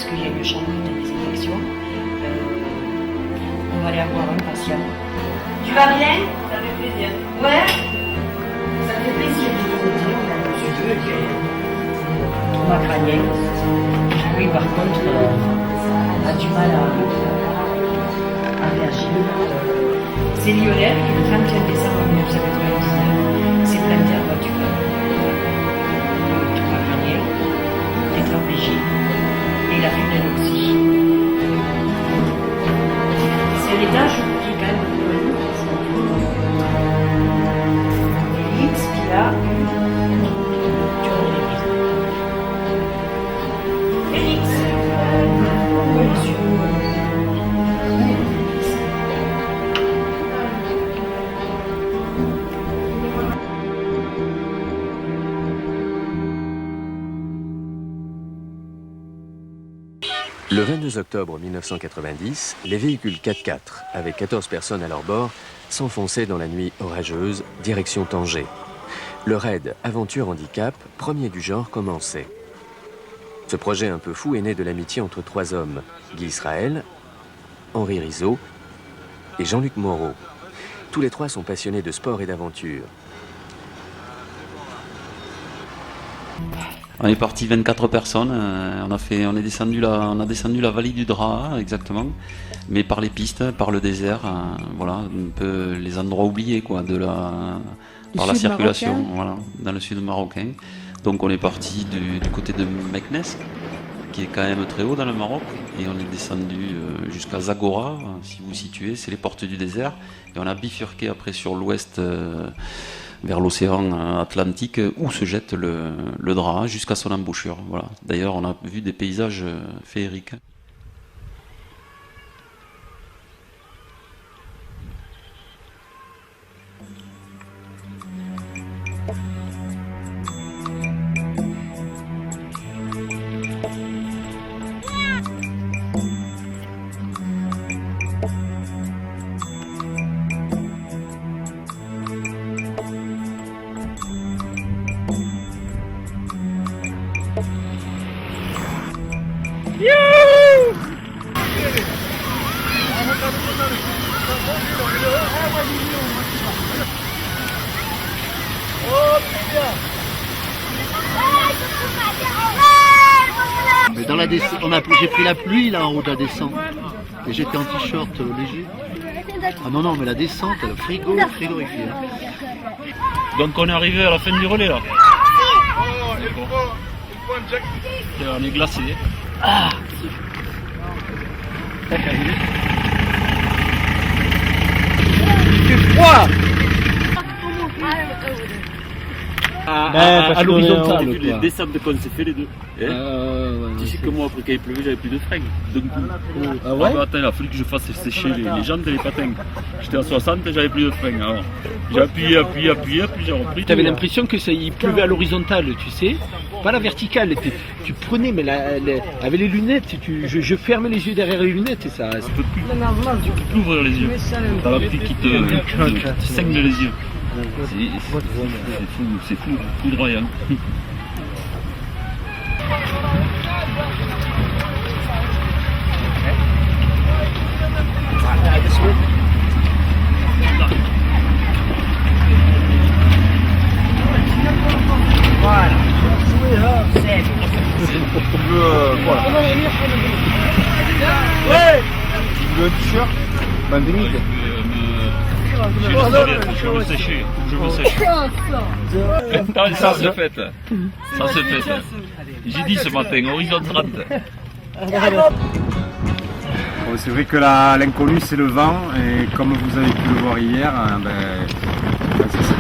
qu'il y a une chambre de désinfection. On va aller avoir un patient. Tu vas bien? Ça fait plaisir. Ouais. Ça fait plaisir de te dire. On a un monsieur qui est trauma crânien. Lui, par contre, a du mal à réagir. C'est Lionel qui, le 31 décembre 1999, s'est planté en voiture. Trauma crânien, tétraplégie, et il a fait une anoxie. C'est l'état, je vous dis quand même, Félix qui a Félix, oui, monsieur. Le 22 octobre 1990, les véhicules 4x4, avec 14 personnes à leur bord, s'enfonçaient dans la nuit orageuse, direction Tanger. Le raid Aventure Handicap, premier du genre, commençait. Ce projet un peu fou est né de l'amitié entre trois hommes, Guy Israël, Henri Rizzo et Jean-Luc Moreau. Tous les trois sont passionnés de sport et d'aventure. On est parti 24 personnes, on a descendu la vallée du Draa exactement, mais par les pistes, par le désert, voilà, un peu les endroits oubliés quoi, par la circulation, voilà, dans le sud marocain. Donc on est parti du côté de Meknes, qui est quand même très haut dans le Maroc, et on est descendu jusqu'à Zagora, si vous vous situez, c'est les portes du désert, et on a bifurqué après sur l'ouest. Vers l'océan Atlantique où se jette le Draa jusqu'à son embouchure. Voilà. D'ailleurs, on a vu des paysages féeriques. Mais dans la descente, j'ai pris la pluie là en haut de la descente et j'étais en t-shirt léger. Ah non, mais la descente, le frigorifié. Donc on est arrivé à la fin du relais là. Et on est glacé. Ah, il fait froid. À l'horizontale, les descentes qu'on s'est fait les deux. Tu sais que moi, après qu'il pleuvait, j'avais plus de frein. D'un coup. Ah ouais? Attends, il a fallu que je fasse sécher les jantes et les patins. J'étais à 60 et j'avais plus de frein. Alors, j'ai appuyé, puis j'ai repris. Tu avais l'impression que ça il pleuvait à l'horizontale, tu sais, pas la verticale. Tu prenais, mais avec les lunettes, je fermais les yeux derrière les lunettes et ça. Tu peux plus ouvrir les yeux. T'as la pluie qui te saigne les yeux. C'est fou, foudroyant. Voilà. Ouais. Tu veux un t-shirt? Bandénique. Je veux sécher. Ça se fait. J'ai dit ce matin, horizon 30. Bon, c'est vrai que l'inconnu c'est le vent et comme vous avez pu le voir hier, ça s'est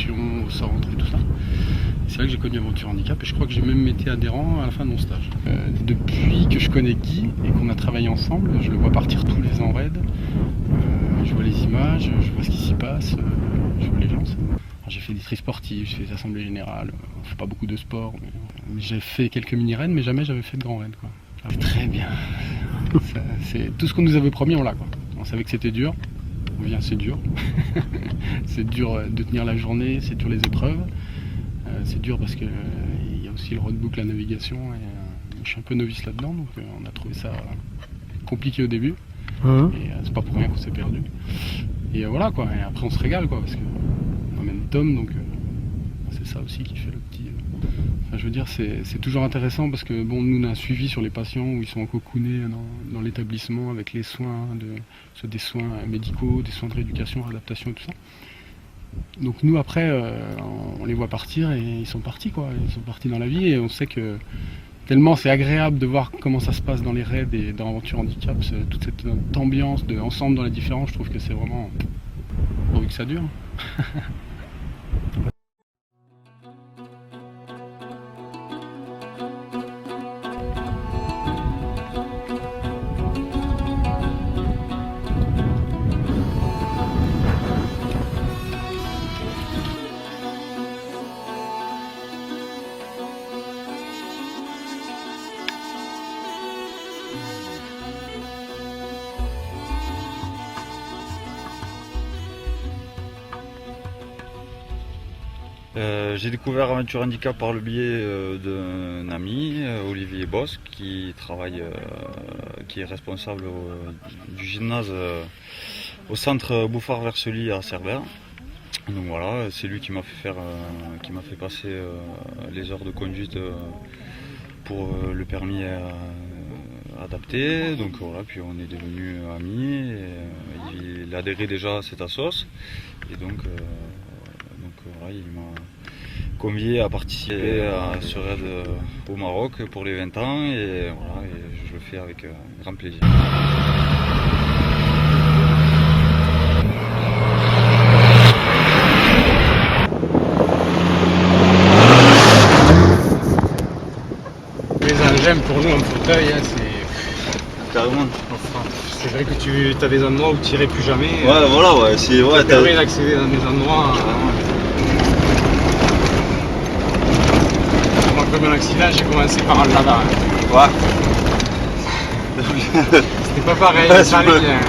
rééducation au centre et tout ça. C'est là que j'ai connu Aventure Handicap et je crois que j'ai même été adhérent à la fin de mon stage. Depuis que je connais Guy et qu'on a travaillé ensemble, je le vois partir tous les ans raid. Je vois les images, je vois ce qui s'y passe, je vois les gens. J'ai fait des tri sportifs, j'ai fait des assemblées générales, on fait pas beaucoup de sport, mais j'ai fait quelques mini-raids, mais jamais j'avais fait de grand raid. C'est très bien. C'est tout ce qu'on nous avait promis, on l'a. On savait que c'était dur, on vient, c'est dur. C'est dur de tenir la journée, c'est dur les épreuves. C'est dur parce qu'il y a aussi le roadbook, la navigation, et je suis un peu novice là-dedans, donc on a trouvé ça compliqué au début. Et c'est pas pour rien qu'on s'est perdu. Et voilà quoi, et après on se régale quoi, parce qu'on emmène Tom, donc c'est ça aussi qui fait le petit... Enfin, je veux dire, c'est toujours intéressant parce que bon, nous on a un suivi sur les patients où ils sont cocoonés dans l'établissement avec les soins, soit des soins médicaux, des soins de rééducation, réadaptation et tout ça. Donc nous après on les voit partir et ils sont partis quoi, ils sont partis dans la vie et on sait que tellement c'est agréable de voir comment ça se passe dans les raids et dans Aventure Handicap, toute cette ambiance de ensemble dans la différence, je trouve que c'est vraiment pourvu que ça dure. J'ai découvert Aventure Handicap par le biais d'un ami, Olivier Bosch, qui est responsable du gymnase au centre Bouffard-Versely à Cerbère. Donc voilà, c'est lui qui m'a fait passer les heures de conduite pour le permis adapté. Donc voilà, puis on est devenus amis. Et il adhérait déjà à cette assoce et donc voilà, il m'a convié à participer à ce raid au Maroc pour les 20 ans et voilà, et je le fais avec grand plaisir. Les engins pour nous en fauteuil, c'est... Carrément. C'est vrai que tu as des endroits où tu n'irais plus jamais. Ouais, voilà, ouais. Ça permet d'accéder dans des endroits... Après mon accident, j'ai commencé par un lava. Ouais. C'était pas pareil, ouais, ça allait bien.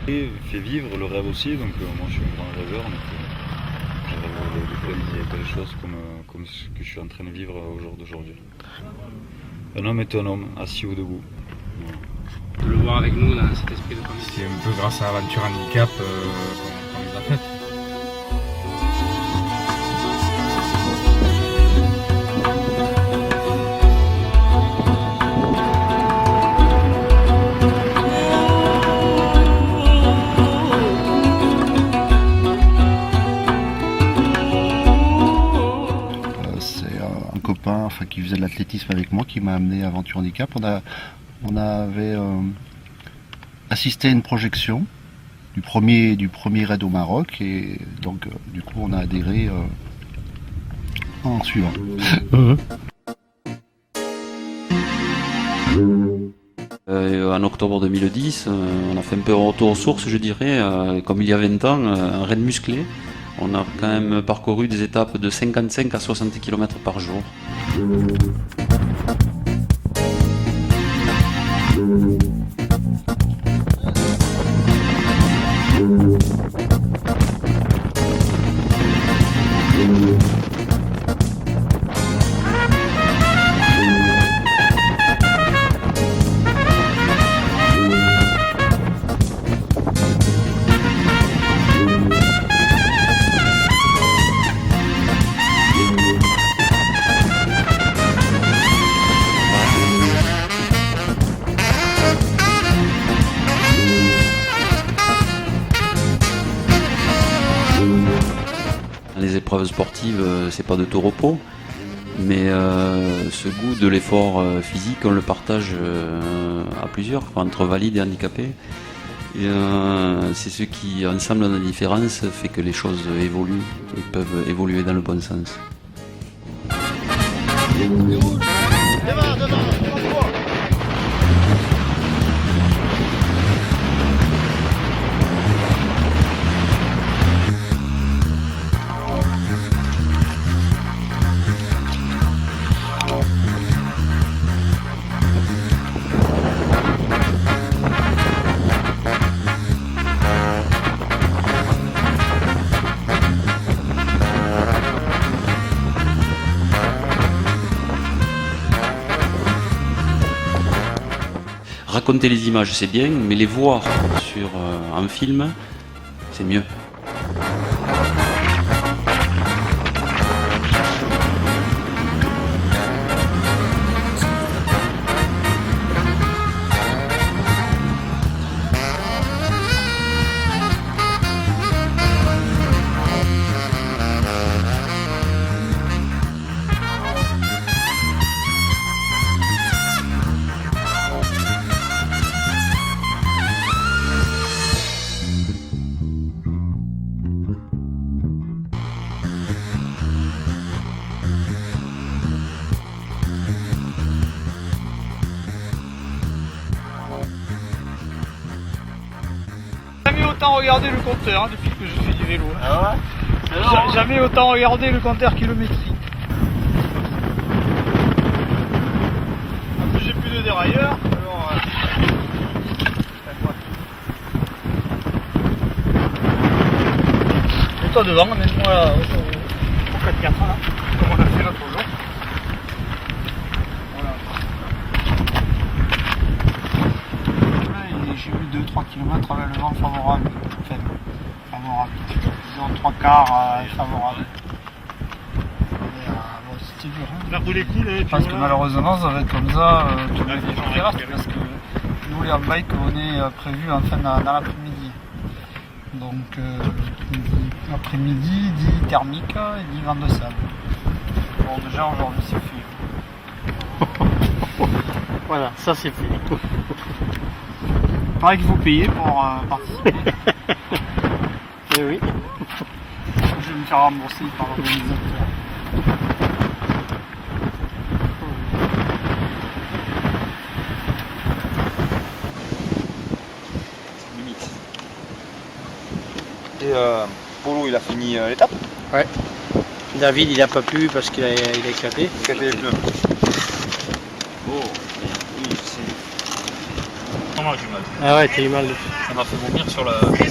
Et fait vivre le rêve aussi, donc moi je suis un grand rêveur, donc je rêve de réaliser telles choses comme ce que je suis en train de vivre au jour d'aujourd'hui. Un homme est un homme, assis ou debout. De le voir avec nous dans cet esprit de famille. C'est un peu grâce à Aventure Handicap qu'on les a faites. Copain qui faisait de l'athlétisme avec moi qui m'a amené à Aventure Handicap. On avait assisté à une projection du premier raid au Maroc et donc du coup on a adhéré en suivant. En octobre 2010, on a fait un peu un retour aux sources, je dirais, comme il y a 20 ans, un raid musclé. On a quand même parcouru des étapes de 55 à 60 km par jour. Les épreuves sportives, c'est pas de tout repos, mais ce goût de l'effort physique, on le partage à plusieurs, entre valides et handicapés. Et c'est ceux qui, ensemble, dans la différence, fait que les choses évoluent et peuvent évoluer dans le bon sens. Raconter les images, c'est bien, mais les voir sur un film, c'est mieux. Jamais autant regardé le compteur depuis que je fais du vélo. Ah ouais? Jamais autant regardé le compteur kilométrique. En plus j'ai plus de dérailleur. Alors, et toi devant, mets-moi au 4x4 là, comme on a fait l'autre jour. J'ai eu 2-3 km avec le vent favorable, enfin, favorable, disons 3 quarts favorable. Bon, c'était dur, hein. Parce que malheureusement ça va être comme ça tous les jours qui restent, parce que nous les bike on est prévu enfin dans l'après-midi. Donc après-midi dit thermique et dit vent de sable. Bon déjà aujourd'hui c'est fait. Voilà, ça c'est fait. Pareil qu'il faut payer pour participer. Et oui. Je vais me faire rembourser par l'organisateur. Et Polo il a fini l'étape? Ouais. David il a pas pu parce qu'il a éclaté. Éclaté les pneus. Oh, oui, je sais. Comment j'ai mal? Ah ouais, t'as eu mal. Ça m'a fait vomir sur la... Je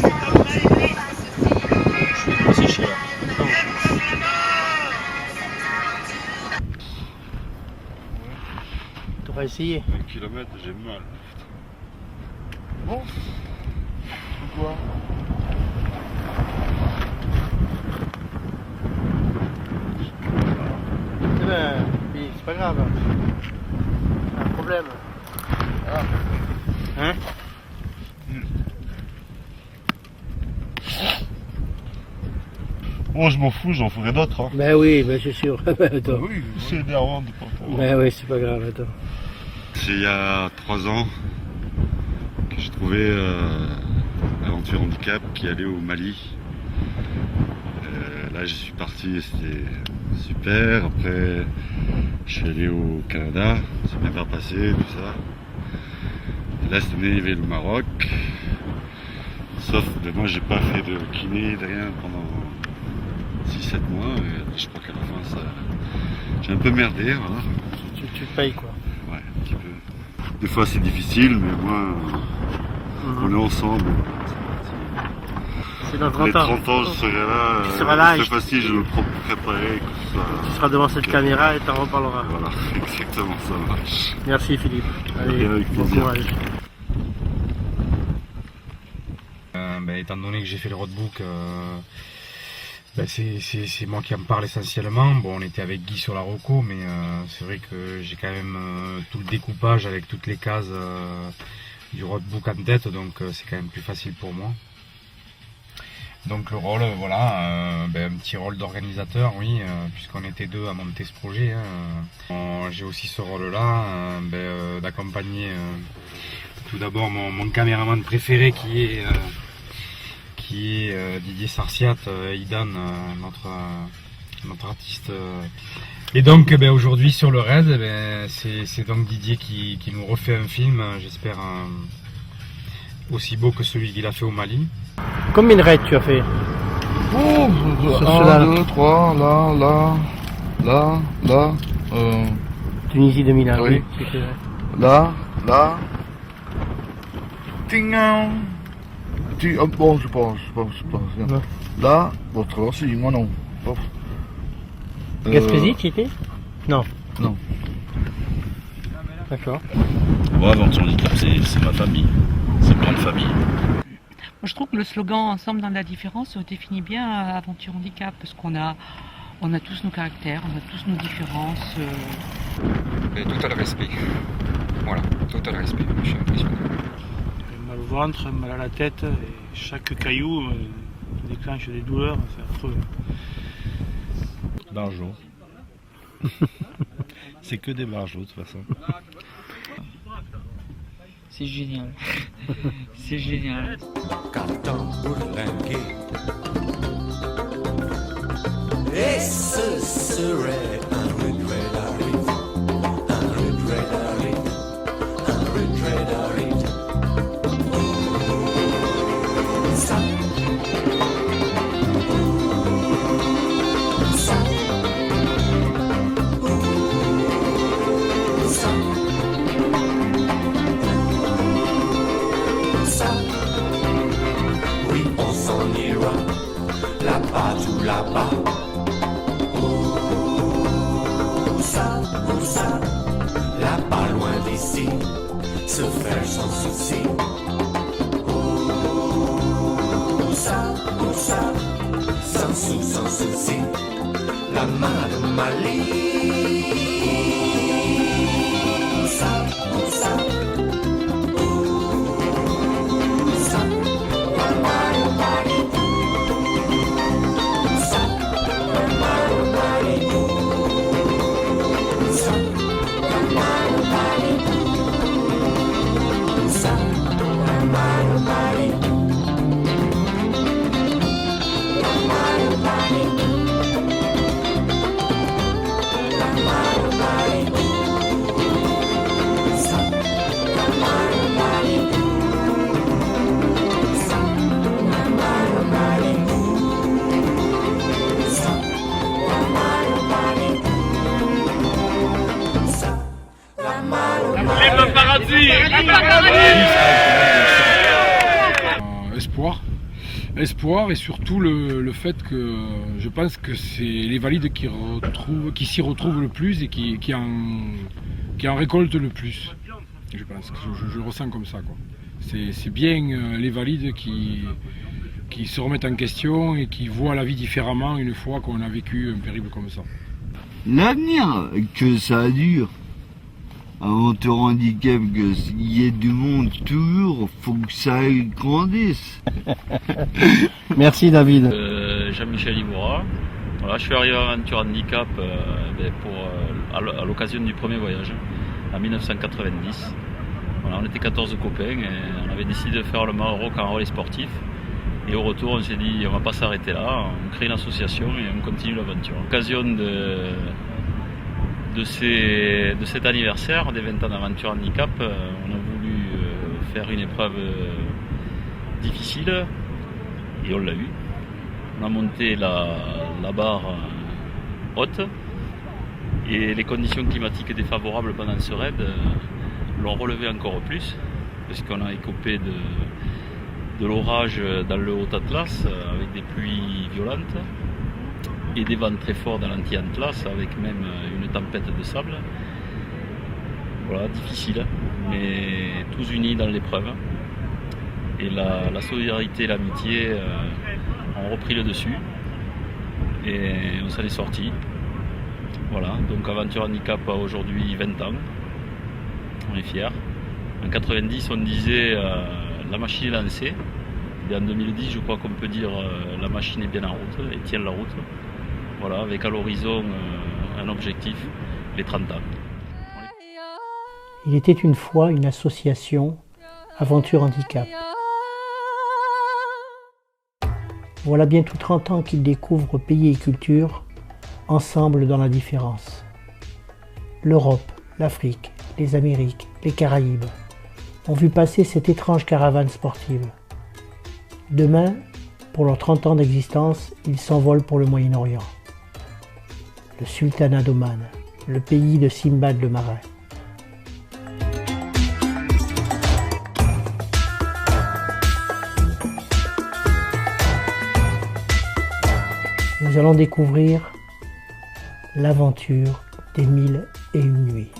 suis pas séché là. T'aurais essayé? 1 km, j'ai mal. Bon. Pourquoi? Eh ben, c'est pas grave. C'est un problème. Ah. Hein? Bon, je m'en fous, j'en ferai d'autres. Hein. Ben oui, ben c'est sûr. Oui, c'est énervant de pas pouvoir. Ben oui, c'est pas grave, attends. C'est il y a 3 ans que j'ai trouvé l'aventure handicap qui allait au Mali. Là, je suis parti, c'était super. Après, je suis allé au Canada, c'est bien pas passé, tout ça. Et là, cette année, il y avait le Maroc. Sauf que moi, j'ai pas fait de kiné, de rien pendant 6-7 mois. Et je crois qu'à la fin, ça, j'ai un peu merdé. Voilà. Tu payes quoi. Ouais, un petit peu. Des fois, c'est difficile, mais moi, on est ensemble. C'est dans 30 ans. Les 30 ans, je serai là. C'est facile, je me préparer. Tu seras devant cette caméra et t'en reparleras. Voilà, exactement, ça marche. Merci Philippe. Allez, avec bon plaisir. courage. Étant donné que j'ai fait le roadbook, c'est moi qui en parle essentiellement. Bon, on était avec Guy sur la reco, mais c'est vrai que j'ai quand même tout le découpage avec toutes les cases du roadbook en tête, donc c'est quand même plus facile pour moi. Donc le rôle, voilà, un petit rôle d'organisateur, oui, puisqu'on était 2 à monter ce projet. Hein. J'ai aussi ce rôle-là, d'accompagner tout d'abord mon caméraman préféré qui est Didier Sarciat, Idan, notre artiste. Et donc aujourd'hui sur le raid, c'est donc Didier qui nous refait un film, j'espère aussi beau que celui qu'il a fait au Mali. Combien de raids tu as fait? 1, 2, 3, là. Tunisie 2001, oui. Là. Bon, je pense. Là, votre aussi, moi non. Gaspésie, tu y étais? Non. Non. D'accord. Moi, Aventure Handicap, c'est ma famille. C'est une grande famille. Moi, je trouve que le slogan Ensemble dans la différence définit bien Aventure Handicap, parce qu'on a tous nos caractères, on a tous nos différences. Et total respect. Voilà, total respect. Je suis impressionné. Mal au ventre, mal à la tête, et chaque caillou déclenche des douleurs, c'est affreux. Barjot. C'est que des barjots de toute façon. C'est génial. C'est génial. Et ce serait un regret d'arrêt, un regret d'arrêt, un regret d'arrêt. Ça, ça, ça, oui, on s'en ira, là-bas ou là-bas. Où ça, là-bas loin d'ici, se faire sans souci. Où ça, sans souci, la main de Mali. Où ça, où ça, la main de Mali. Où ça, la main de Mali. Espoir et surtout le fait que je pense que c'est les valides qui s'y retrouvent le plus et qui en récoltent le plus. Je pense que je le ressens comme ça, quoi. C'est bien les valides qui se remettent en question et qui voient la vie différemment une fois qu'on a vécu un périple comme ça. L'avenir, que ça dure. Aventure Handicap, qu'il y ait du monde toujours, faut que ça grandisse. Merci David. Jean-Michel Ivoira. Voilà, je suis arrivé à Aventure Handicap à l'occasion du premier voyage, en 1990. Voilà, on était 14 copains et on avait décidé de faire le Maroc en relais sportif. Et au retour, on s'est dit, on va pas s'arrêter là, on crée une association et on continue l'aventure. À l'occasion de cet anniversaire des 20 ans d'Aventure Handicap, on a voulu faire une épreuve difficile et on l'a eu. On a monté la barre haute et les conditions climatiques défavorables pendant ce raid l'ont relevé encore plus parce qu'on a écopé de l'orage dans le Haut-Atlas avec des pluies violentes et des vents très forts dans l'anti-Atlas avec même une tempête de sable. Voilà, difficile, mais tous unis dans l'épreuve. Et la solidarité et l'amitié ont repris le dessus et on s'en est sorti. Voilà, donc Aventure Handicap a aujourd'hui 20 ans, on est fiers. En 90, on disait la machine est lancée. Et en 2010, je crois qu'on peut dire la machine est bien en route et tient la route. Voilà, avec à l'horizon un objectif, les 30 ans. Il était une fois une association Aventure Handicap. Voilà bientôt 30 ans qu'ils découvrent pays et culture, ensemble dans la différence. L'Europe, l'Afrique, les Amériques, les Caraïbes ont vu passer cette étrange caravane sportive. Demain, pour leurs 30 ans d'existence, ils s'envolent pour le Moyen-Orient. Le Sultanat d'Oman, le pays de Simbad le marin. Nous allons découvrir l'aventure des 1001 nuits.